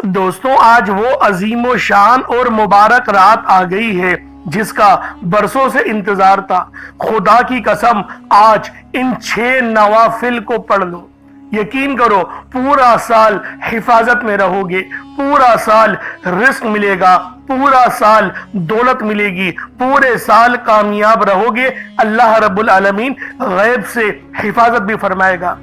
دوستوں آج وہ عظیم و شان اور مبارک رات آ گئی ہے جس کا برسوں سے انتظار تھا۔ خدا کی قسم آج ان 6 نوافل کو پڑھ لو، یقین کرو پورا سال حفاظت میں رہو گے، پورا سال رزق ملے گا، پورا سال دولت ملے گی، پورے سال کامیاب رہو گے، اللہ رب العالمین غیب سے حفاظت بھی فرمائے گا۔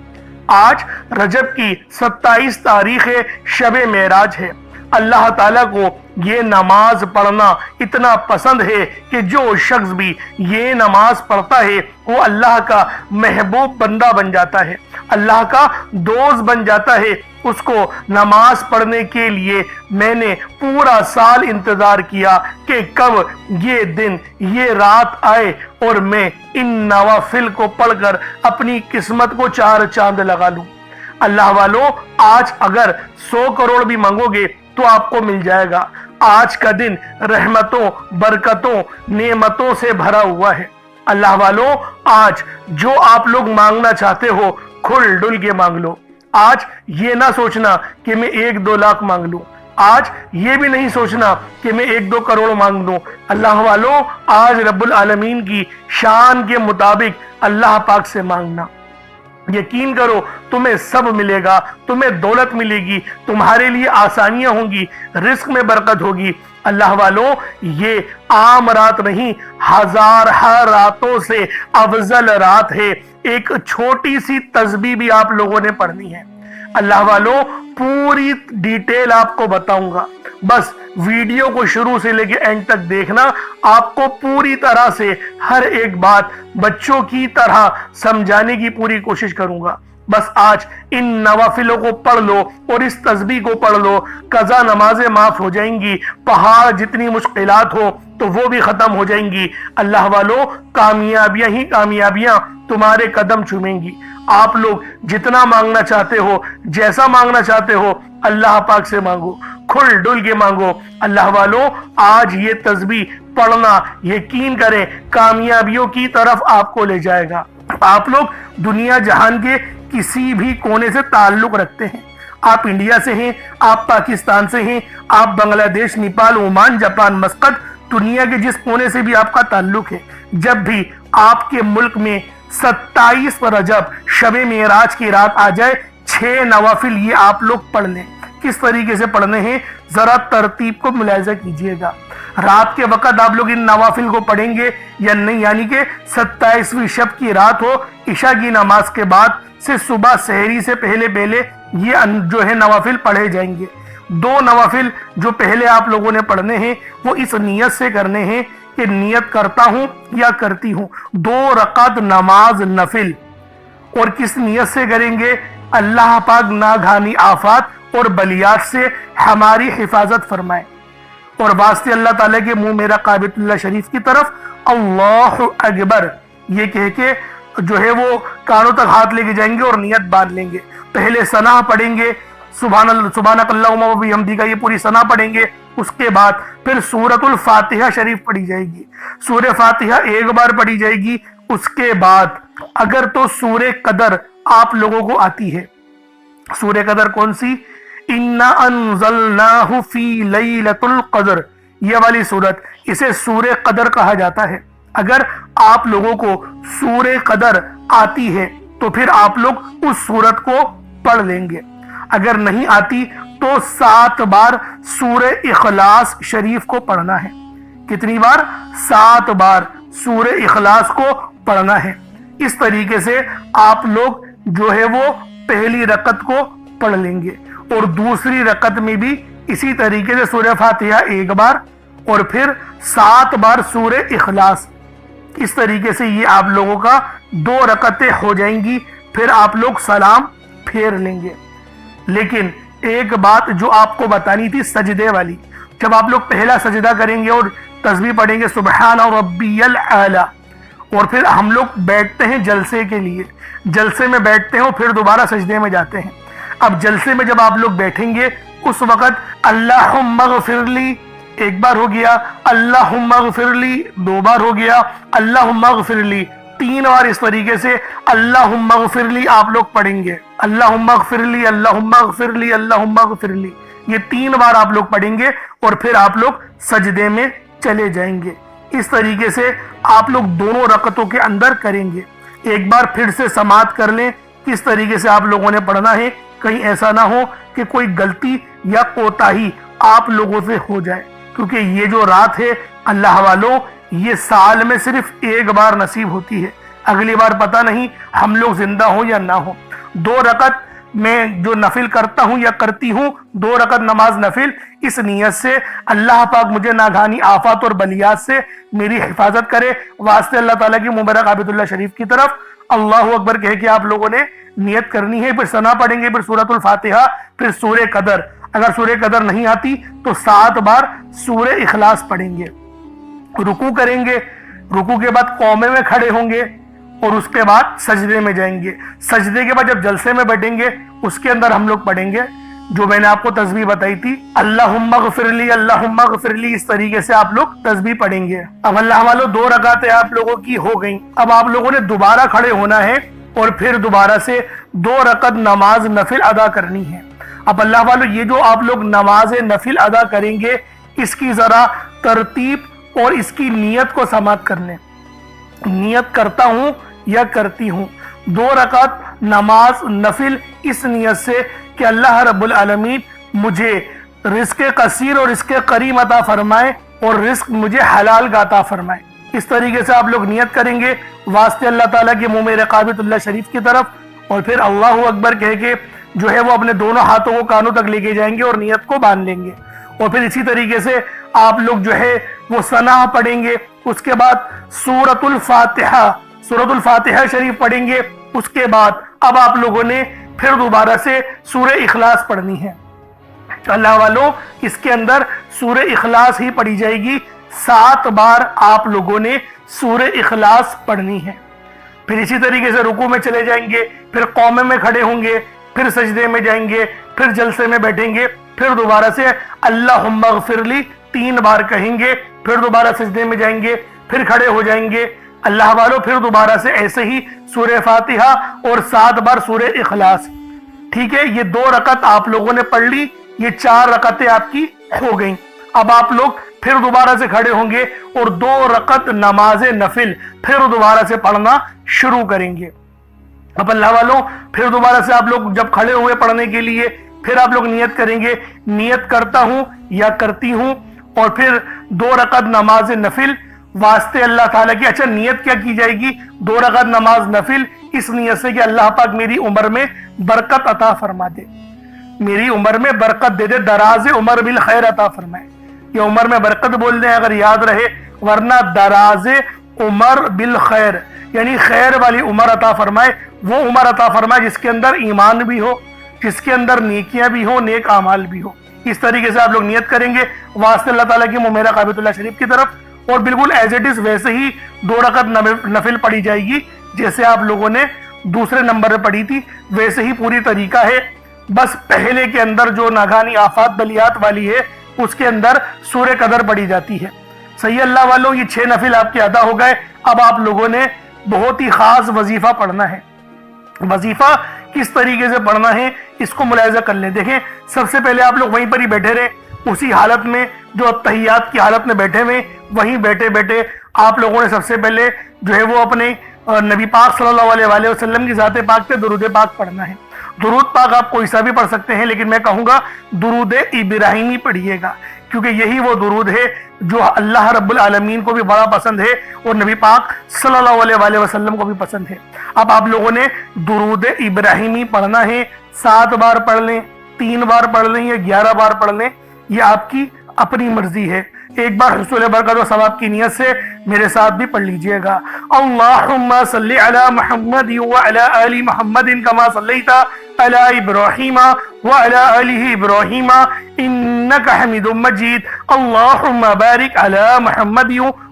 آج رجب کی 27 تاریخ شب معراج ہے۔ اللہ تعالیٰ کو یہ نماز پڑھنا اتنا پسند ہے کہ جو شخص بھی یہ نماز پڑھتا ہے وہ اللہ کا محبوب بندہ بن جاتا ہے، اللہ کا دوست بن جاتا ہے۔ اس کو نماز پڑھنے کے لیے میں نے پورا سال انتظار کیا کہ کب یہ دن یہ رات آئے اور میں ان نوافل کو پڑھ کر اپنی قسمت کو 4 چاند لگا لوں۔ اللہ والو آج اگر 100 کروڑ بھی مانگو گے تو آپ کو مل جائے گا۔ آج کا دن رحمتوں، برکتوں، نعمتوں سے بھرا ہوا ہے۔ اللہ والو آج جو آپ لوگ مانگنا چاہتے ہو کھل ڈل کے مانگ لو۔ آج یہ نہ سوچنا کہ میں 1-2 لاکھ مانگ لوں، آج یہ بھی نہیں سوچنا کہ میں 1-2 کروڑ مانگ لوں۔ اللہ والو آج رب العالمین کی شان کے مطابق اللہ پاک سے مانگنا۔ یقین کرو تمہیں سب ملے گا، تمہیں دولت ملے گی، تمہارے لیے آسانیاں ہوں گی، رزق میں برکت ہوگی۔ اللہ والو یہ عام رات نہیں، 1000 راتوں سے افضل رات ہے۔ ایک چھوٹی سی تسبیح بھی آپ لوگوں نے پڑھنی ہے۔ اللہ والو پوری ڈیٹیل آپ کو بتاؤں گا، بس ویڈیو کو شروع سے لے کے اینڈ تک دیکھنا۔ آپ کو پوری طرح سے ہر ایک بات بچوں کی طرح سمجھانے کی پوری کوشش کروں گا۔ بس آج ان نوافلوں کو پڑھ لو اور اس تسبیح کو پڑھ لو، قضا نمازیں معاف ہو جائیں گی، پہاڑ جتنی مشکلات ہو تو وہ بھی ختم ہو جائیں گی۔ اللہ والو کامیابیاں ہی کامیابیاں تمہارے قدم چومیں گی۔ آپ لوگ جتنا مانگنا چاہتے ہو، جیسا مانگنا چاہتے ہو، اللہ پاک سے مانگو، کھل ڈل کے مانگو۔ اللہ والو آج یہ تسبیح پڑھنا یقین کریں کامیابیوں کی طرف آپ کو لے جائے گا۔ آپ لوگ دنیا جہان کے کسی بھی کونے سے تعلق رکھتے ہیں، آپ انڈیا سے ہیں، آپ پاکستان سے ہیں، آپ بنگلہ دیش، نیپال، عمان، جاپان، مسقط، دنیا کے جس کونے سے بھی آپ کا تعلق ہے، جب بھی آپ کے ملک میں 27 رجب شب معراج کی رات آ جائے 6 نوافل یہ آپ لوگ پڑھ لیں۔ کس طریقے سے پڑھنے ہیں ذرا ترتیب کو ملاحظہ کیجئے گا۔ رات کے وقت آپ لوگ ان نوافل کو پڑھیں گے یا نہیں، یعنی کہ 27ویں شب کی رات ہو، عشاء کی نماز کے بعد سے صبح سحری سے پہلے یہ جو ہے نوافل پڑھے جائیں گے۔ 2 نوافل جو پہلے آپ لوگوں نے پڑھنے ہیں وہ اس نیت سے کرنے ہیں کہ نیت کرتا ہوں یا کرتی ہوں 2 رکعت نماز نفل۔ اور کس نیت سے کریں گے؟ اللہ پاک ناگہانی آفات اور بلیات سے ہماری حفاظت فرمائے، اور واسطے اللہ تعالیٰ کے منہ میرا کعبۃ اللہ شریف کی طرف اللہ اکبر یہ کہہ کے جو ہے وہ کانوں تک ہاتھ لے کے جائیں گے اور نیت باندھ لیں گے۔ پہلے ثنا پڑھیں گے، سبحانک اللہم و بحمدک کا یہ پوری ثنا پڑھیں گے۔ اس کے بعد پھر سورۃ الفاتحہ شریف پڑھی جائے گی، سورہ فاتحہ 1 بار پڑھی جائے گی۔ اس کے بعد اگر تو سورہ قدر آپ لوگوں کو آتی ہے، سورہ قدر کون سی؟ اِنَّا أَنزَلْنَاهُ فِي لَيْلَةُ الْقَدْرِ، یہ والی سورت، اسے سورہ قدر کہا جاتا ہے۔ اگر آپ لوگوں کو سورہ قدر آتی ہے تو پھر آپ لوگ اس سورت کو پڑھ لیں گے۔ اگر نہیں آتی تو 7 بار سورہ اخلاص شریف کو پڑھنا ہے۔ کتنی بار؟ 7 بار سورہ اخلاص کو پڑھنا ہے۔ اس طریقے سے آپ لوگ جو ہے وہ پہلی رکعت کو پڑھ لیں گے، اور دوسری رکعت میں بھی اسی طریقے سے سورہ فاتحہ 1 بار اور پھر 7 بار سورہ اخلاص۔ اس طریقے سے یہ آپ لوگوں کا 2 رکعتیں ہو جائیں گی، پھر آپ لوگ سلام پھیر لیں گے۔ لیکن ایک بات جو آپ کو بتانی تھی سجدے والی، جب آپ لوگ پہلا سجدہ کریں گے اور تسبیح پڑھیں گے سبحان ربی الاعلی، اور پھر ہم لوگ بیٹھتے ہیں جلسے کے لیے، جلسے میں بیٹھتے ہیں اور پھر دوبارہ سجدے میں جاتے ہیں۔ اب جلسے میں جب آپ لوگ بیٹھیں گے اس وقت اللہم اغفر لی 1 بار ہو گیا، اللہم اغفر لی 2 بار ہو گیا، اللہم اغفر لی 3 بار، اس طریقے سے اللہم اغفر لی آپ لوگ پڑھیں گے۔ اللہم اغفر لی، اللہم اغفر لی، اللہم اغفر لی یہ 3 بار آپ لوگ پڑھیں گے اور پھر آپ لوگ سجدے میں چلے جائیں گے۔ اس طریقے سے آپ لوگ دونوں رکعتوں کے اندر کریں گے۔ ایک بار پھر سے سماعت کر لیں کس طریقے سے آپ لوگوں نے پڑھنا ہے، کہیں ایسا نہ ہو کہ کوئی غلطی یا کوتاہی آپ لوگوں سے ہو جائے، کیونکہ یہ جو رات ہے اللہ والوں یہ سال میں صرف ایک بار نصیب ہوتی ہے، اگلی بار پتہ نہیں ہم لوگ زندہ ہوں یا نہ ہوں۔ 2 رکعت میں جو نفل کرتا ہوں یا کرتی ہوں، 2 رکعت نماز نفل، اس نیت سے اللہ پاک مجھے ناگہانی آفات اور بلیات سے میری حفاظت کرے، واسطے اللہ تعالیٰ کی مبارک عابد اللہ شریف کی طرف اللہ اکبر کہہ کے آپ لوگوں نے نیت کرنی ہے۔ پھر ثنا پڑھیں گے، پھر سورۃ الفاتحہ، پھر سورہ قدر، اگر سورہ قدر نہیں آتی تو 7 بار سورہ اخلاص پڑھیں گے، رکوع کریں گے، رکوع کے بعد قومے میں کھڑے ہوں گے اور اس کے بعد سجدے میں جائیں گے۔ سجدے کے بعد جب جلسے میں بیٹھیں گے اس کے اندر ہم لوگ پڑھیں گے جو میں نے آپ کو تسبیح بتائی تھی، اللہم اغفر لی اللہم اغفر لی، اس طریقے سے آپ لوگ تسبیح پڑھیں گے۔ اب اللہ والوں 2 رکعتیں آپ لوگوں کی ہو گئیں، اب آپ لوگوں نے دوبارہ کھڑے ہونا ہے اور پھر دوبارہ سے 2 رکعت نماز نفل ادا کرنی ہے۔ اب اللہ والوں یہ جو آپ لوگ نماز نفل ادا کریں گے اس کی ذرا ترتیب اور اس کی نیت کو سماعت کر لیں۔ نیت کرتا ہوں یا کرتی ہوں 2 رکعت نماز نفل اس نیت سے کہ اللہ رب العالمین مجھے رزق کثیر اور رزق کریم عطا فرمائے اور رزق مجھے حلال کا عطا فرمائے۔ اس طریقے سے آپ لوگ نیت کریں گے واسطے اللہ تعالیٰ کے منہ میں رقابت اللہ شریف کی طرف، اور پھر اللہ اکبر کہہ کے جو ہے وہ اپنے دونوں ہاتھوں کو کانوں تک لے کے جائیں گے اور نیت کو باندھ لیں گے، اور پھر اسی طریقے سے آپ لوگ جو ہے وہ ثنا پڑھیں گے۔ اس کے بعد سورۃ الفاتحہ شریف پڑھیں گے۔ اس کے بعد اب آپ لوگوں نے پھر دوبارہ سے سورہ اخلاص پڑھنی ہے۔ اللہ والوں اس کے اندر سورہ اخلاص ہی پڑھی جائے گی، 7 بار آپ لوگوں نے سورہ اخلاص پڑھنی ہے۔ پھر اسی طریقے سے رکوع میں چلے جائیں گے، پھر قومے میں کھڑے ہوں گے، پھر سجدے میں جائیں گے، پھر جلسے میں بیٹھیں گے، پھر دوبارہ سے اللہم اغفر لی 3 بار کہیں گے، پھر دوبارہ سجدے میں جائیں گے، پھر کھڑے ہو جائیں گے۔ اللہ والوں پھر دوبارہ سے ایسے ہی سورہ فاتحہ اور 7 بار سورہ اخلاص۔ ٹھیک ہے، یہ 2 رکعت آپ لوگوں نے پڑھ لی، یہ 4 رکعتیں آپ کی ہو گئیں۔ اب آپ لوگ پھر دوبارہ سے کھڑے ہوں گے اور 2 رکعت نماز نفل پھر دوبارہ سے پڑھنا شروع کریں گے۔ اب اللہ والوں پھر دوبارہ سے آپ لوگ جب کھڑے ہوئے پڑھنے کے لیے پھر آپ لوگ نیت کریں گے، نیت کرتا ہوں یا کرتی ہوں، اور پھر 2 رکعت نماز نفل واسطے اللہ تعالیٰ کی۔ اچھا نیت کیا کی جائے گی؟ 2 رکعت نماز نفل اس نیت سے کہ اللہ پاک میری عمر میں برکت عطا فرما دے، میری عمر میں برکت دے دے، دراز عمر بالخیر عطا فرمائے۔ یہ عمر میں برکت بول دیں اگر یاد رہے، ورنہ دراز عمر بالخیر یعنی خیر والی عمر عطا فرمائے، وہ عمر عطا فرمائے جس کے اندر ایمان بھی ہو، جس کے اندر نیکیاں بھی ہو، نیک اعمال بھی ہو۔ اس طریقے سے آپ لوگ نیت کریں گے واسطے اللہ تعالیٰ کی منہ رقابت اللہ شریف کی طرف، اور بالکل ایز اٹ از ویسے ہی 2 رکعت نفل پڑھی جائے گی جیسے آپ لوگوں نے دوسرے نمبر پہ پڑھی تھی، ویسے ہی پوری طریقہ ہے۔ بس پہلے کے اندر جو ناگہانی آفات بلیات والی ہے اس کے اندر سورہ قدر پڑھی جاتی ہے۔ صحیح اللہ والوں، یہ 6 نفل آپ کے ادا ہو گئے۔ اب آپ لوگوں نے بہت ہی خاص وظیفہ پڑھنا ہے۔ وظیفہ کس طریقے سے پڑھنا ہے اس کو ملاحظہ کر لیں۔ دیکھیں سب سے پہلے آپ لوگ وہیں پر ہی بیٹھے رہے، اسی حالت میں جو تحیات کی حالت میں بیٹھے ہوئے، وہیں بیٹھے بیٹھے آپ لوگوں نے سب سے پہلے جو ہے وہ اپنے نبی پاک صلی اللہ علیہ وآلہ وسلم کی ذات پاک پہ درود پاک پڑھنا ہے۔ درود پاک آپ کوئی سا بھی پڑھ سکتے ہیں، لیکن میں کہوں گا درود ابراہیمی پڑھیے گا، کیونکہ یہی وہ درود ہے جو اللہ رب العالمین کو بھی بڑا پسند ہے اور نبی پاک صلی اللہ علیہ وآلہ وسلم کو بھی پسند ہے۔ اب آپ لوگوں نے درود ابراہیمی پڑھنا ہے، 7 بار پڑھ لیں، 3 بار پڑھ لیں یا 11 بار پڑھ لیں، یہ آپ کی اپنی مرضی ہے۔ ایک بار حصول برکت و ثواب کی نیت سے میرے ساتھ بھی پڑھ لیجئے گا۔ اللہم صلی علی محمد وعلی آل محمد کما صلیت علی ابراہیم وعلی آل ابراہیم انکا حمید مجید۔ اللہم بارک علی محمد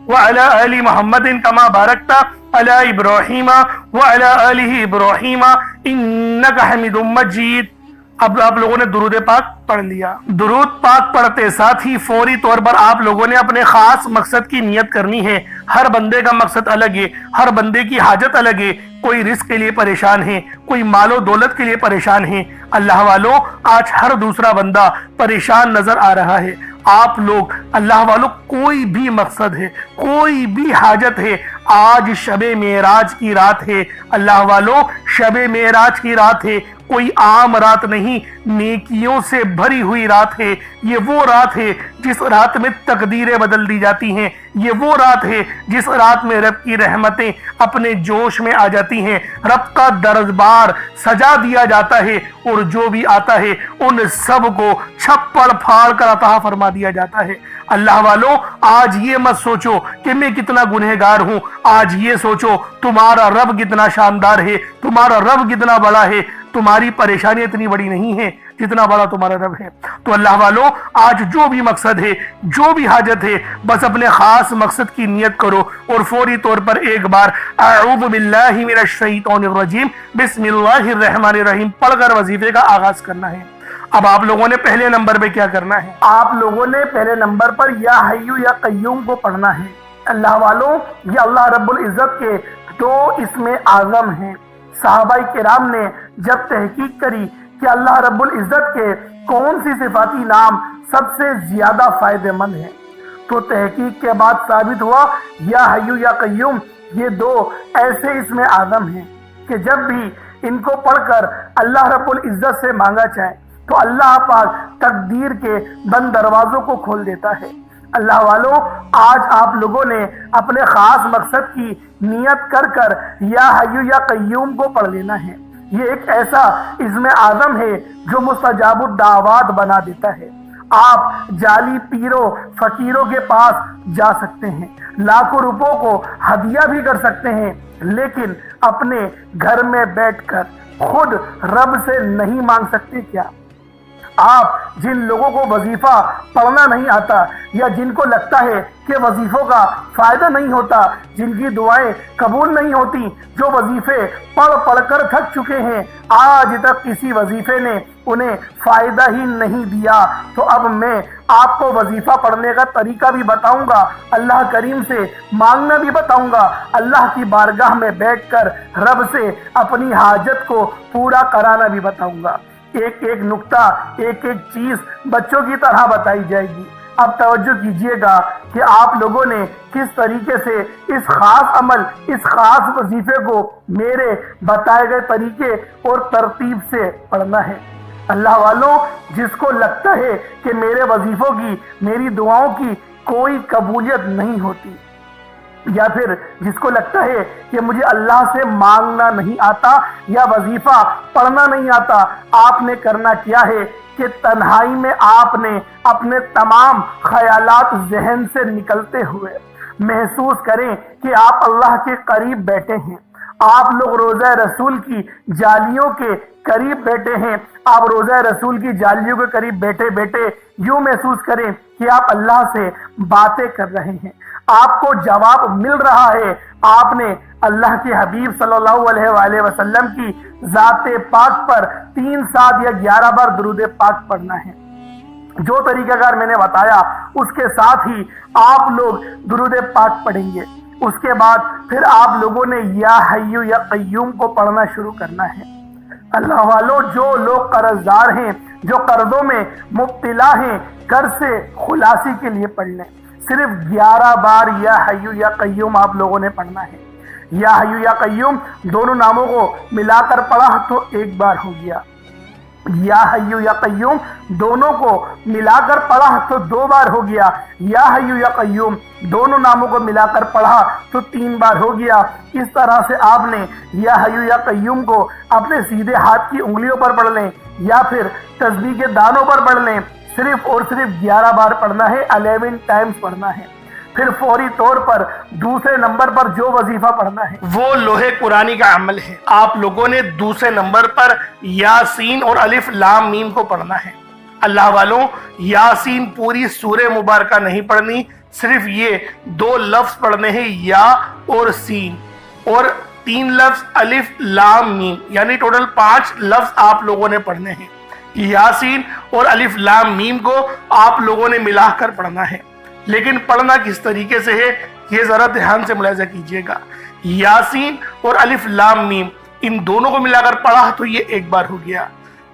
وعلی آل محمد کما بارکت علی ابراہیم وعلی آل ابراہیم انکا حمید مجید۔ اب آپ لوگوں نے درود پاک پڑھ لیا۔ درود پاک پڑھتے ساتھ ہی فوری طور پر آپ لوگوں نے اپنے خاص مقصد کی نیت کرنی ہے۔ ہر بندے کا مقصد الگ ہے، ہر بندے کی حاجت الگ ہے۔ کوئی رزق کے لیے پریشان ہے، کوئی مال و دولت کے لیے پریشان ہے، اللہ والوں آج ہر دوسرا بندہ پریشان نظر آ رہا ہے. آپ لوگ اللہ والوں کوئی بھی مقصد ہے, کوئی بھی حاجت ہے, آج شب معراج کی رات ہے. اللہ والوں شب معراج کی رات ہے, کوئی عام رات نہیں, نیکیوں سے بھری ہوئی رات ہے. یہ وہ رات ہے جس رات میں تقدیریں بدل دی جاتی ہیں. یہ وہ رات ہے جس رات میں رب کی رحمتیں اپنے جوش میں آ جاتی ہیں, رب کا دربار سجا دیا جاتا ہے, اور جو بھی آتا ہے ان سب کو چھپڑ پھاڑ کر عطا فرما دیا جاتا ہے. اللہ والوں آج یہ مت سوچو کہ میں کتنا گنہگار ہوں, آج یہ سوچو تمہارا رب کتنا شاندار ہے, تمہارا رب کتنا بڑا ہے. تمہاری پریشانی اتنی بڑی نہیں ہے جتنا بڑا تمہارا رب ہے. تو اللہ والوں آج جو بھی مقصد ہے, جو بھی حاجت ہے, بس اپنے خاص مقصد کی نیت کرو اور فوری طور پر ایک بار اعوذ باللہ من الشیطان الرجیم بسم اللہ الرحمن الرحیم پڑھ کر وظیفے کا آغاز کرنا ہے. اب آپ لوگوں نے پہلے نمبر پہ کیا کرنا ہے؟ آپ لوگوں نے پہلے نمبر پر یا حیو یا قیوم کو پڑھنا ہے. اللہ والوں یہ اللہ رب العزت کے دو اسم اعظم ہیں. صحابہ کرام نے جب تحقیق کری کہ اللہ رب العزت کے کون سی صفاتی نام سب سے زیادہ فائدہ مند ہیں, تو تحقیق کے بعد ثابت ہوا یا حیو یا قیوم یہ دو ایسے اسم اعظم ہیں کہ جب بھی ان کو پڑھ کر اللہ رب العزت سے مانگا جائے تو اللہ پاک تقدیر کے بند دروازوں کو کھول دیتا ہے. اللہ والوں آج آپ لوگوں نے اپنے خاص مقصد کی نیت کر کر یا حیو یا قیوم کو پڑھ لینا ہے. یہ ایک ایسا اسم اعظم ہے جو مستجاب الدعوات بنا دیتا ہے. آپ جعلی پیروں فقیروں کے پاس جا سکتے ہیں, لاکھوں روپوں کو ہدیہ بھی کر سکتے ہیں, لیکن اپنے گھر میں بیٹھ کر خود رب سے نہیں مانگ سکتے کیا؟ آپ جن لوگوں کو وظیفہ پڑھنا نہیں آتا یا جن کو لگتا ہے کہ وظیفوں کا فائدہ نہیں ہوتا, جن کی دعائیں قبول نہیں ہوتی, جو وظیفے پڑھ کر تھک چکے ہیں, آج تک کسی وظیفے نے انہیں فائدہ ہی نہیں دیا, تو اب میں آپ کو وظیفہ پڑھنے کا طریقہ بھی بتاؤں گا, اللہ کریم سے مانگنا بھی بتاؤں گا, اللہ کی بارگاہ میں بیٹھ کر رب سے اپنی حاجت کو پورا کرانا بھی بتاؤں گا. ایک ایک نقطہ, ایک ایک چیز بچوں کی طرح بتائی جائے گی. اب توجہ کیجئے گا کہ آپ لوگوں نے کس طریقے سے اس خاص عمل, اس خاص وظیفے کو میرے بتائے گئے طریقے اور ترتیب سے پڑھنا ہے. اللہ والوں جس کو لگتا ہے کہ میرے وظیفوں کی, میری دعاؤں کی کوئی قبولیت نہیں ہوتی, یا پھر جس کو لگتا ہے کہ مجھے اللہ سے مانگنا نہیں آتا یا وظیفہ پڑھنا نہیں آتا, آپ نے کرنا کیا ہے کہ تنہائی میں آپ نے اپنے تمام خیالات ذہن سے نکلتے ہوئے محسوس کریں کہ آپ اللہ کے قریب بیٹھے ہیں. آپ لوگ روضہ رسول کی جالیوں کے قریب بیٹھے ہیں. آپ روضہ رسول کی جالیوں کے قریب بیٹھے بیٹھے یوں محسوس کریں کہ آپ اللہ سے باتیں کر رہے ہیں, آپ کو جواب مل رہا ہے. آپ نے اللہ کے حبیب صلی اللہ علیہ وآلہ وسلم کی ذات پاک پر 3 7 یا 11 بار درود پاک پڑھنا ہے. جو طریقہ کار میں نے بتایا اس کے ساتھ ہی آپ لوگ درود پاک پڑھیں گے. اس کے بعد پھر آپ لوگوں نے یا حیو یا قیوم کو پڑھنا شروع کرنا ہے. اللہ والوں جو لوگ قرض دار ہیں, جو قرضوں میں مبتلا ہیں, قرض سے خلاصی کے لیے پڑھ لیں. صرف 11 بار یا حیو یا قیوم آپ لوگوں نے پڑھنا ہے. یا حیو یا قیوم دونوں ناموں کو ملا کر پڑھا تو 1 بار ہو گیا. یا حیو یا قیوم دونوں کو ملا کر پڑھا تو 2 بار ہو گیا. یا حیو یا قیوم دونوں ناموں کو ملا کر پڑھا تو 3 بار ہو گیا. اس طرح سے آپ نے یا حیو یا قیوم کو اپنے سیدھے ہاتھ کی انگلیوں پر پڑھ لیں یا پھر تسبیح کے دانوں پر پڑھ لیں. صرف اور صرف 11 بار پڑھنا ہے, 11 ٹائمز پڑھنا ہے. پھر فوری طور پر دوسرے نمبر پر جو وظیفہ پڑھنا ہے وہ لوحے قرآنی کا عمل ہے. آپ لوگوں نے دوسرے نمبر پر یاسین اور الف لام میم کو پڑھنا ہے. اللہ والوں یاسین پوری سورہ مبارکہ نہیں پڑھنی, صرف یہ 2 لفظ پڑھنے ہیں یا اور سین, اور 3 لفظ الف لام میم, یعنی ٹوٹل 5 لفظ آپ لوگوں نے پڑھنے ہیں. یاسین اور الف لام میم کو آپ لوگوں نے ملا کر پڑھنا ہے. لیکن پڑھنا کس طریقے سے ہے یہ ذرا دھیان سے ملاحظہ کیجئے گا. یاسین اور الف لام میم ان دونوں کو ملا کر پڑھا تو یہ 1 بار ہو گیا.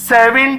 7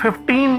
15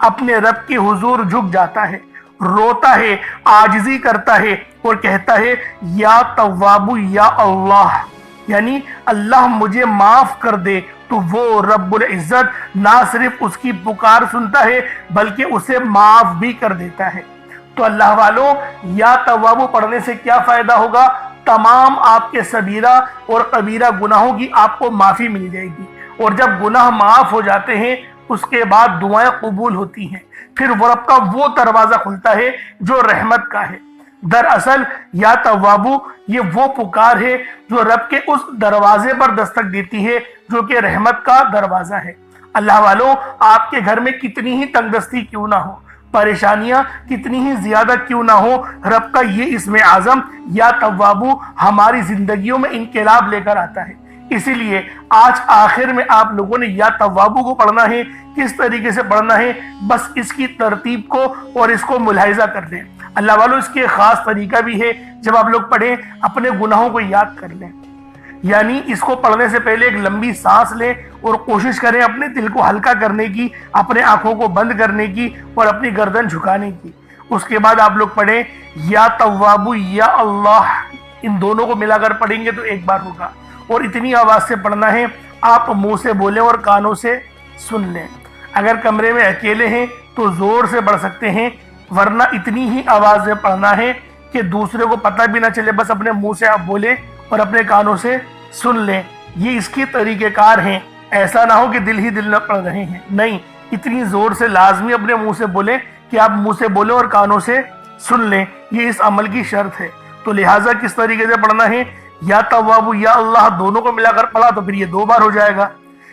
اپنے رب کے حضور جھک جاتا ہے، روتا ہے، عاجزی کرتا ہے اور کہتا ہے یا تواب یا اللہ، یعنی اللہ مجھے معاف کر دے، تو وہ رب العزت نہ صرف اس کی پکار سنتا ہے بلکہ اسے معاف بھی کر دیتا ہے۔ تو اللہ والوں، یا تواب پڑھنے سے کیا فائدہ ہوگا؟ تمام آپ کے صغیرہ اور کبیرہ گناہوں کی آپ کو معافی مل جائے گی، اور جب گناہ معاف ہو جاتے ہیں اس کے بعد دعائیں قبول ہوتی ہیں، پھر وہ رب کا وہ دروازہ کھلتا ہے جو رحمت کا ہے۔ دراصل یا توابو یہ وہ پکار ہے جو رب کے اس دروازے پر دستک دیتی ہے جو کہ رحمت کا دروازہ ہے۔ اللہ والوں، آپ کے گھر میں کتنی ہی تنگ دستی کیوں نہ ہو، پریشانیاں کتنی ہی زیادہ کیوں نہ ہو، رب کا یہ اسم اعظم یا توابو ہماری زندگیوں میں انقلاب لے کر آتا ہے۔ اسی لیے آج آخر میں آپ لوگوں نے یا توابو کو پڑھنا ہے۔ کس طریقے سے پڑھنا ہے، بس اس کی ترتیب کو اور اس کو ملاحظہ کر لیں۔ اللہ والوں، اس کے خاص طریقہ بھی ہے، جب آپ لوگ پڑھیں اپنے گناہوں کو یاد کر لیں، یعنی اس کو پڑھنے سے پہلے ایک لمبی سانس لیں اور کوشش کریں اپنے دل کو ہلکا کرنے کی، اپنے آنکھوں کو بند کرنے کی اور اپنی گردن جھکانے کی۔ اس کے بعد آپ لوگ پڑھیں یا توابو یا اللہ، ان دونوں کو ملا کر پڑھیں گے تو ایک بار ہوگا، اور اتنی آواز سے پڑھنا ہے آپ منہ سے بولیں اور کانوں سے سن لیں۔ اگر کمرے میں اکیلے ہیں تو زور سے پڑھ سکتے ہیں، ورنہ اتنی ہی آواز میں پڑھنا ہے کہ دوسرے کو پتہ بھی نہ چلے، بس اپنے منہ سے آپ بولیں اور اپنے کانوں سے سن لیں۔ یہ اس کی طریقہ کار ہیں، ایسا نہ ہو کہ دل ہی دل نہ پڑھ رہے ہیں، نہیں، اتنی زور سے لازمی اپنے منہ سے بولیں کہ آپ منہ سے بولیں اور کانوں سے سن لیں، یہ اس عمل کی شرط ہے۔ تو لہٰذا کس طریقے سے پڑھنا ہے، یا توابو یا اللہ دونوں کو ملا کر پڑھا تو پھر یہ 2 بار ہو جائے گا،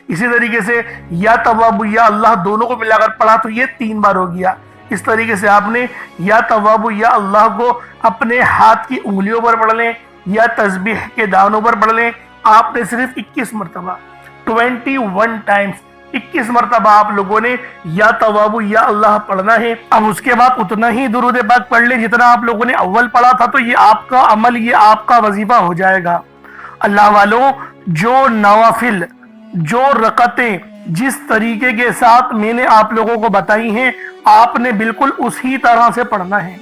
اسی طریقے سے یا توابو یا اللہ دونوں کو ملا کر پڑھا تو یہ 3 بار ہو گیا۔ اس طریقے سے آپ نے یا توابو یا اللہ کو اپنے ہاتھ کی انگلیوں پر پڑھ لیں یا تسبیح کے دانوں پر پڑھ لیں۔ آپ نے صرف 21 مرتبہ 21 ٹائمز 21 مرتبہ آپ لوگوں نے یا توابو یا اللہ پڑھنا ہے۔ اب اس کے بعد اتنا ہی درود پاک پڑھ لیں جتنا آپ لوگوں نے اول پڑھا تھا، تو یہ آپ کا عمل، یہ آپ کا وظیفہ ہو جائے گا۔ اللہ والوں، جو نوافل، جو رکعتیں جس طریقے کے ساتھ میں نے آپ لوگوں کو بتائی ہیں، آپ نے بالکل اسی طرح سے پڑھنا ہے،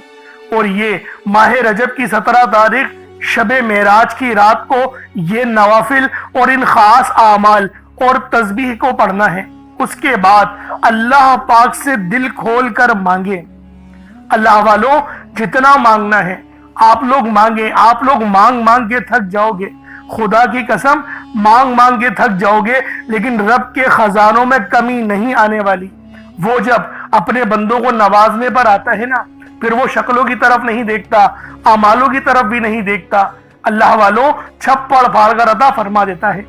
اور یہ ماہ رجب کی 17 تاریخ شب معراج کی رات کو یہ نوافل اور ان خاص اعمال اور تسبیح کو پڑھنا ہے۔ اس کے بعد اللہ پاک سے دل کھول کر مانگیں۔ اللہ والوں، جتنا مانگنا ہے آپ لوگ مانگیں، آپ لوگ مانگ مانگ کے تھک جاؤ گے، خدا کی قسم مانگ مانگ کے تھک جاؤ گے، لیکن رب کے خزانوں میں کمی نہیں آنے والی۔ وہ جب اپنے بندوں کو نوازنے پر آتا ہے نا، پھر وہ شکلوں کی طرف نہیں دیکھتا، اعمالوں کی طرف بھی نہیں دیکھتا۔ اللہ والوں، چھپڑ پھاڑ کر عطا فرما دیتا ہے۔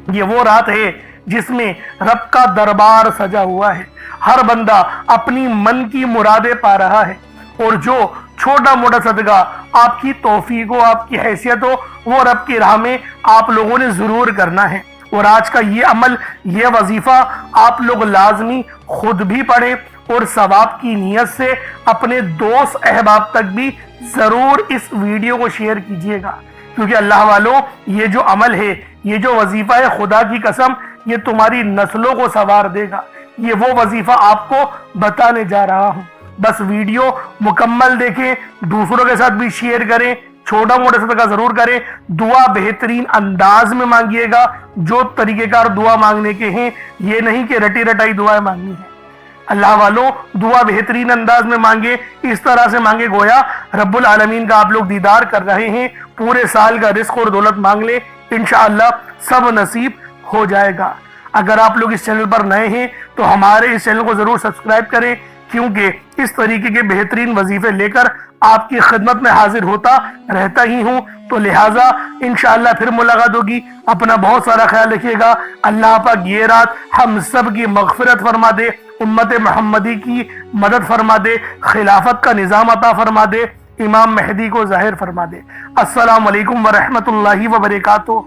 یہ وہ رات ہے جس میں رب کا دربار سجا ہوا ہے، ہر بندہ اپنی من کی مرادیں پا رہا ہے، اور جو چھوٹا موٹا صدقہ آپ کی توفیق ہو، آپ کی حیثیت ہو، وہ رب کی راہ میں آپ لوگوں نے ضرور کرنا ہے۔ اور آج کا یہ عمل، یہ وظیفہ آپ لوگ لازمی خود بھی پڑھیں، اور ثواب کی نیت سے اپنے دوست احباب تک بھی ضرور اس ویڈیو کو شیئر کیجیے گا، کیونکہ اللہ والوں، یہ جو عمل ہے، یہ جو وظیفہ ہے، خدا کی قسم یہ تمہاری نسلوں کو سنوار دے گا۔ یہ وہ وظیفہ آپ کو بتانے جا رہا ہوں، بس ویڈیو مکمل دیکھیں، دوسروں کے ساتھ بھی شیئر کریں، چھوٹا موٹا صدقہ ضرور کریں، دعا بہترین انداز میں مانگیے گا۔ جو طریقہ کار دعا مانگنے کے ہیں، یہ نہیں کہ رٹی رٹائی دعائیں مانگنی ہیں۔ اللہ والوں، دعا بہترین انداز میں مانگے، اس طرح سے مانگے گویا رب العالمین کا آپ لوگ دیدار کر رہے ہیں۔ پورے سال کا رزق اور دولت مانگ لیں، انشاءاللہ سب نصیب ہو جائے گا۔ اگر آپ لوگ اس چینل پر نئے ہیں تو ہمارے اس چینل کو ضرور سبسکرائب کریں، کیونکہ اس طریقے کے بہترین وظیفے لے کر آپ کی خدمت میں حاضر ہوتا رہتا ہی ہوں۔ تو لہٰذا انشاءاللہ پھر ملاقات ہوگی۔ اپنا بہت سارا خیال رکھیے گا۔ اللہ پاک یہ رات ہم سب کی مغفرت فرما دے، امت محمدی کی مدد فرما دے، خلافت کا نظام عطا فرما دے، امام مہدی کو ظاہر فرما دے۔ السلام علیکم ورحمۃ اللہ وبرکاتہ۔